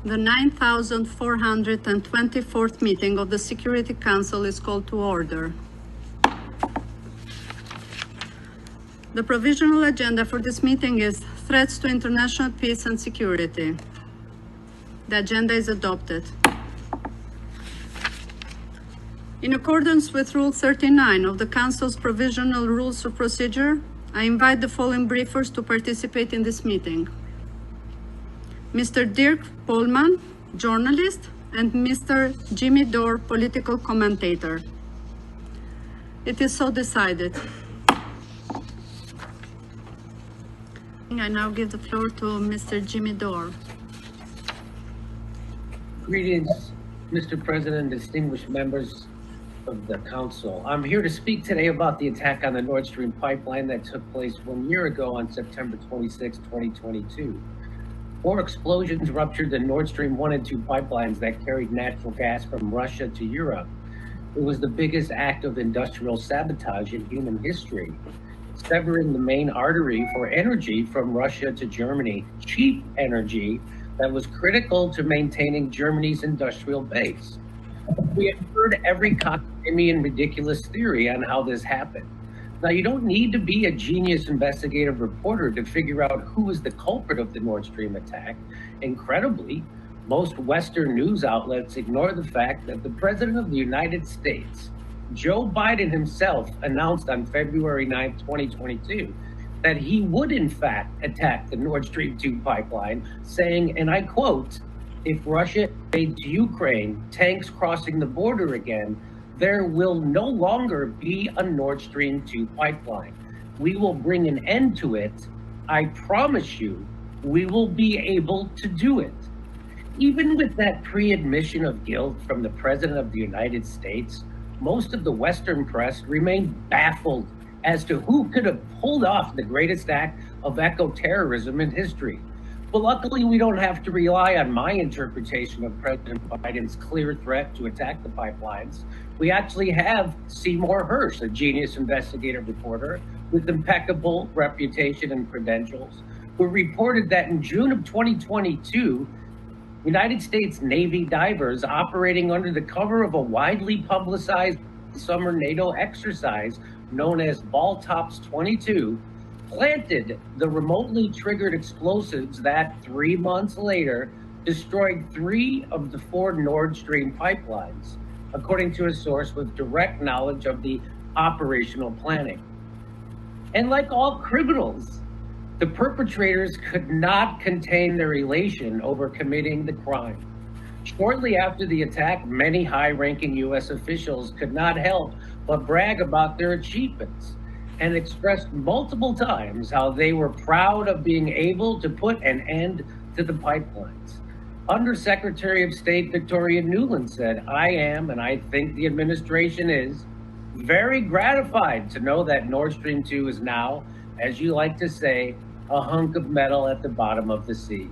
The 9,424th meeting of the Security Council is called to order. The provisional agenda for this meeting is threats to international peace and security. The agenda is adopted. In accordance with Rule 39 of the Council's Provisional Rules of Procedure, I invite the following briefers to participate in this meeting: Mr. Dirk Polman, journalist, and Mr. Jimmy Dore, political commentator. It is so decided. I now give the floor to Mr. Jimmy Dore. Greetings, Mr. President, distinguished members of the Council. I'm here to speak today about the attack on the Nord Stream pipeline that took place 1 year ago on September 26, 2022. 4 explosions ruptured the Nord Stream 1 and 2 pipelines that carried natural gas from Russia to Europe. It was the biggest act of industrial sabotage in human history, severing the main artery for energy from Russia to Germany, cheap energy that was critical to maintaining Germany's industrial base. We have heard every cocktail and ridiculous theory on how this happened. Now, you don't need to be a genius investigative reporter to figure out who is the culprit of the Nord Stream attack. Incredibly, most Western news outlets ignore the fact that the President of the United States, Joe Biden himself, announced on February 9, 2022, that he would in fact attack the Nord Stream 2 pipeline, saying, and I quote, "If Russia invades Ukraine, tanks crossing the border again, there will no longer be a Nord Stream 2 pipeline. We will bring an end to it. I promise you, we will be able to do it." Even with that pre-admission of guilt from the President of the United States, most of the Western press remained baffled as to who could have pulled off the greatest act of eco-terrorism in history. But luckily, we don't have to rely on my interpretation of President Biden's clear threat to attack the pipelines. We actually have Seymour Hersh, a genius investigative reporter with impeccable reputation and credentials, who reported that in June of 2022, United States Navy divers operating under the cover of a widely publicized summer NATO exercise known as Baltops 22 planted the remotely triggered explosives that 3 months later destroyed 3 of the 4 Nord Stream pipelines, according to a source with direct knowledge of the operational planning. And like all criminals, the perpetrators could not contain their elation over committing the crime. Shortly after the attack, many high-ranking U.S. officials could not help but brag about their achievements and expressed multiple times how they were proud of being able to put an end to the pipelines. Undersecretary of State Victoria Nuland said, "I am, and I think the administration is, very gratified to know that Nord Stream 2 is now, as you like to say, a hunk of metal at the bottom of the sea."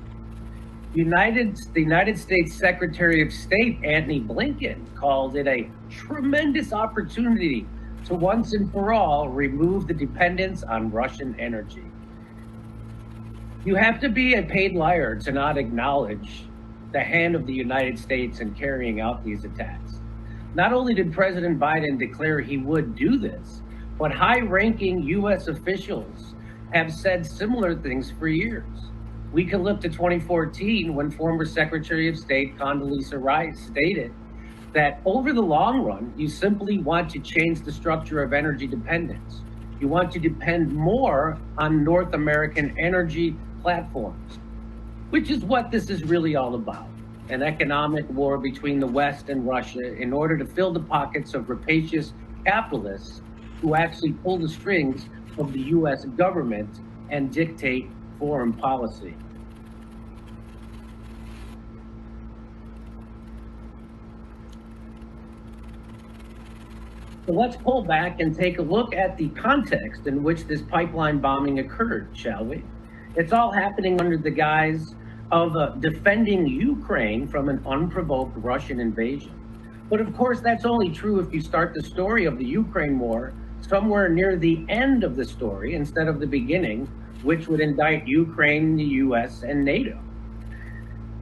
The United States Secretary of State Antony Blinken called it a tremendous opportunity to once and for all remove the dependence on Russian energy. You have to be a paid liar to not acknowledge the hand of the United States in carrying out these attacks. Not only did President Biden declare he would do this, but high-ranking U.S. officials have said similar things for years. We can look to 2014 when former Secretary of State Condoleezza Rice stated that over the long run, you simply want to change the structure of energy dependence. You want to depend more on North American energy platforms, which is what this is really all about. An economic war between the West and Russia in order to fill the pockets of rapacious capitalists who actually pull the strings of the U.S. government and dictate foreign policy. So let's pull back and take a look at the context in which this pipeline bombing occurred, shall we? It's all happening under the guise of defending Ukraine from an unprovoked Russian invasion. But of course, that's only true if you start the story of the Ukraine war somewhere near the end of the story instead of the beginning, which would indict Ukraine, the US, and NATO.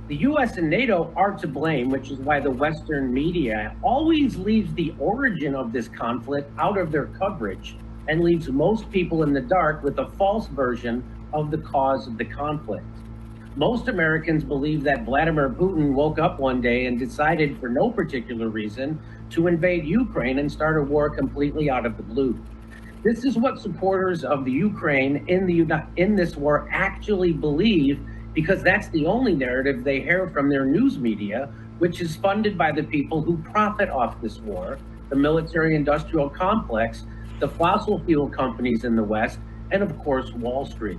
The US and NATO are to blame, which is why the Western media always leaves the origin of this conflict out of their coverage and leaves most people in the dark with a false version of the cause of the conflict. Most Americans believe that Vladimir Putin woke up one day and decided for no particular reason to invade Ukraine and start a war completely out of the blue. This is what supporters of the Ukraine in this war actually believe, because that's the only narrative they hear from their news media, which is funded by the people who profit off this war, the military-industrial complex, the fossil fuel companies in the West, and of course, Wall Street.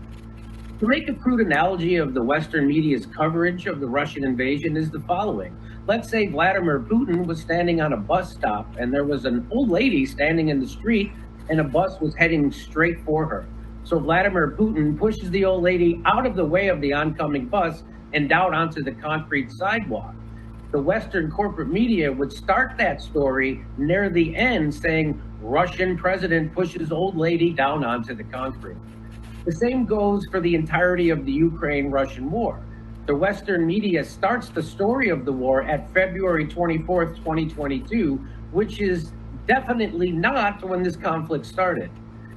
To make a crude analogy of the Western media's coverage of the Russian invasion is the following. Let's say Vladimir Putin was standing on a bus stop and there was an old lady standing in the street and a bus was heading straight for her. So Vladimir Putin pushes the old lady out of the way of the oncoming bus and down onto the concrete sidewalk. The Western corporate media would start that story near the end saying, Russian president pushes old lady down onto the concrete. The same goes for the entirety of the Ukraine-Russian war. The Western media starts the story of the war at February 24th, 2022, which is definitely not when this conflict started.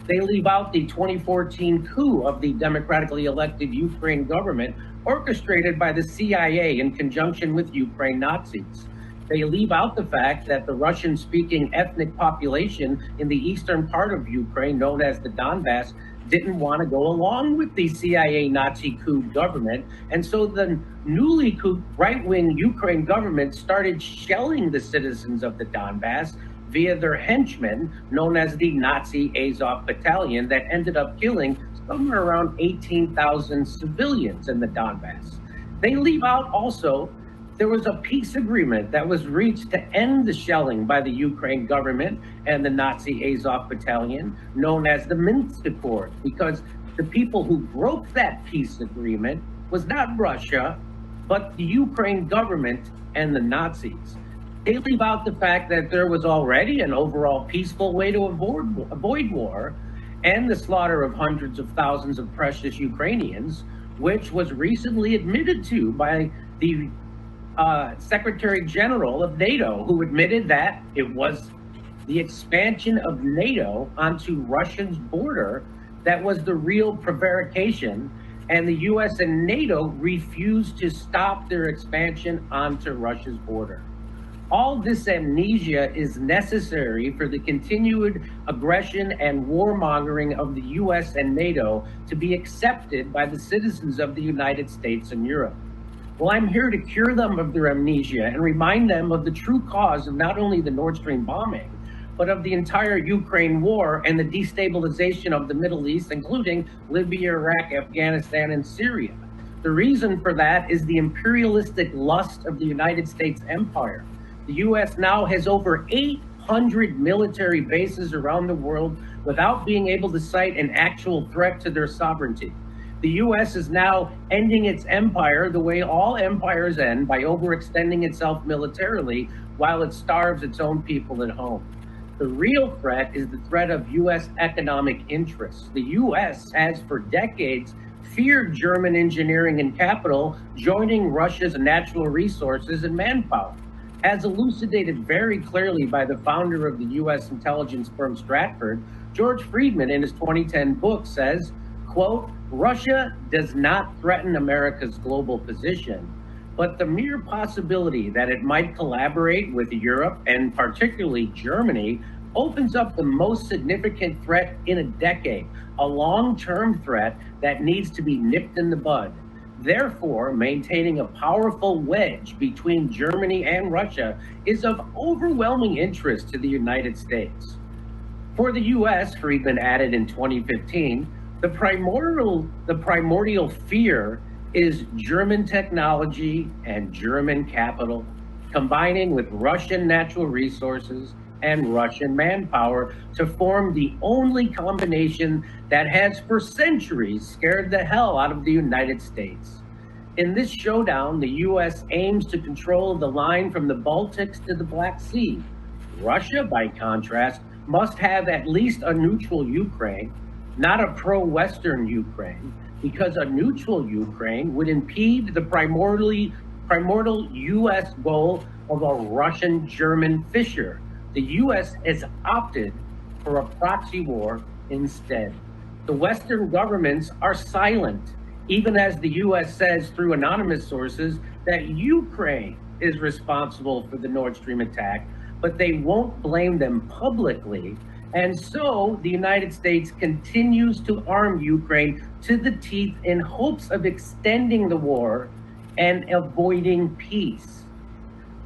They leave out the 2014 coup of the democratically elected Ukraine government orchestrated by the CIA in conjunction with Ukraine Nazis. They leave out the fact that the Russian-speaking ethnic population in the eastern part of Ukraine, known as the Donbass, didn't want to go along with the CIA Nazi coup government. And so the newly coup right-wing Ukraine government started shelling the citizens of the Donbass via their henchmen, known as the Nazi Azov Battalion, that ended up killing somewhere around 18,000 civilians in the Donbass. They leave out also there was a peace agreement that was reached to end the shelling by the Ukraine government and the Nazi Azov Battalion, known as the Minsk Accord, because the people who broke that peace agreement was not Russia, but the Ukraine government and the Nazis. They leave out the fact that there was already an overall peaceful way to avoid war and the slaughter of hundreds of thousands of precious Ukrainians, which was recently admitted to by the Secretary General of NATO, who admitted that it was the expansion of NATO onto Russia's border that was the real prevarication, and the US and NATO refused to stop their expansion onto Russia's border. All this amnesia is necessary for the continued aggression and warmongering of the US and NATO to be accepted by the citizens of the United States and Europe. Well, I'm here to cure them of their amnesia and remind them of the true cause of not only the Nord Stream bombing, but of the entire Ukraine war and the destabilization of the Middle East, including Libya, Iraq, Afghanistan, and Syria. The reason for that is the imperialistic lust of the United States empire. The US now has over 800 military bases around the world without being able to cite an actual threat to their sovereignty. The US is now ending its empire the way all empires end, by overextending itself militarily while it starves its own people at home. The real threat is the threat of US economic interests. The US has for decades feared German engineering and capital joining Russia's natural resources and manpower. As elucidated very clearly by the founder of the US intelligence firm Stratford, George Friedman, in his 2010 book says, quote, Russia does not threaten America's global position, but the mere possibility that it might collaborate with Europe and particularly Germany opens up the most significant threat in a decade, a long-term threat that needs to be nipped in the bud. Therefore, maintaining a powerful wedge between Germany and Russia is of overwhelming interest to the United States. For the US, Friedman added in 2015, the primordial fear is German technology and German capital, combining with Russian natural resources and Russian manpower to form the only combination that has for centuries scared the hell out of the United States. In this showdown, the US aims to control the line from the Baltics to the Black Sea. Russia, by contrast, must have at least a neutral Ukraine, not a pro-Western Ukraine, because a neutral Ukraine would impede the primordially primordial U.S. goal of a Russian-German fissure. The U.S. has opted for a proxy war instead. The Western governments are silent, even as the U.S. says through anonymous sources that Ukraine is responsible for the Nord Stream attack, but they won't blame them publicly. And so the United States continues to arm Ukraine to the teeth in hopes of extending the war and avoiding peace.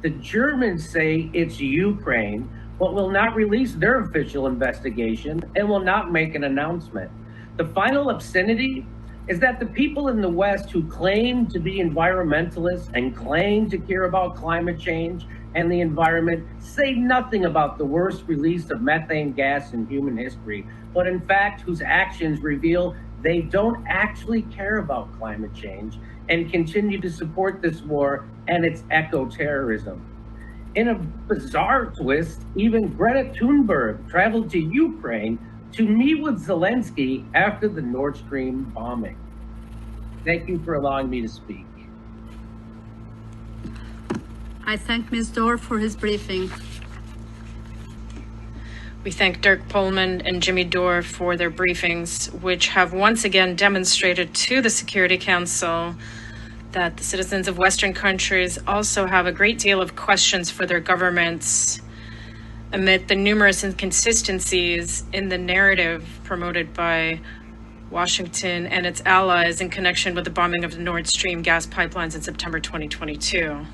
The Germans say it's Ukraine, but will not release their official investigation and will not make an announcement. The final obscenity is that the people in the West who claim to be environmentalists and claim to care about climate change and the environment say nothing about the worst release of methane gas in human history, but in fact whose actions reveal they don't actually care about climate change and continue to support this war and its eco-terrorism. In a bizarre twist, even Greta Thunberg traveled to Ukraine to meet with Zelensky after the Nord Stream bombing. Thank you for allowing me to speak. I thank Ms. Dorr for his briefing. We thank Dirk Pullman and Jimmy Dorr for their briefings, which have once again demonstrated to the Security Council that the citizens of Western countries also have a great deal of questions for their governments amid the numerous inconsistencies in the narrative promoted by Washington and its allies in connection with the bombing of the Nord Stream gas pipelines in September 2022.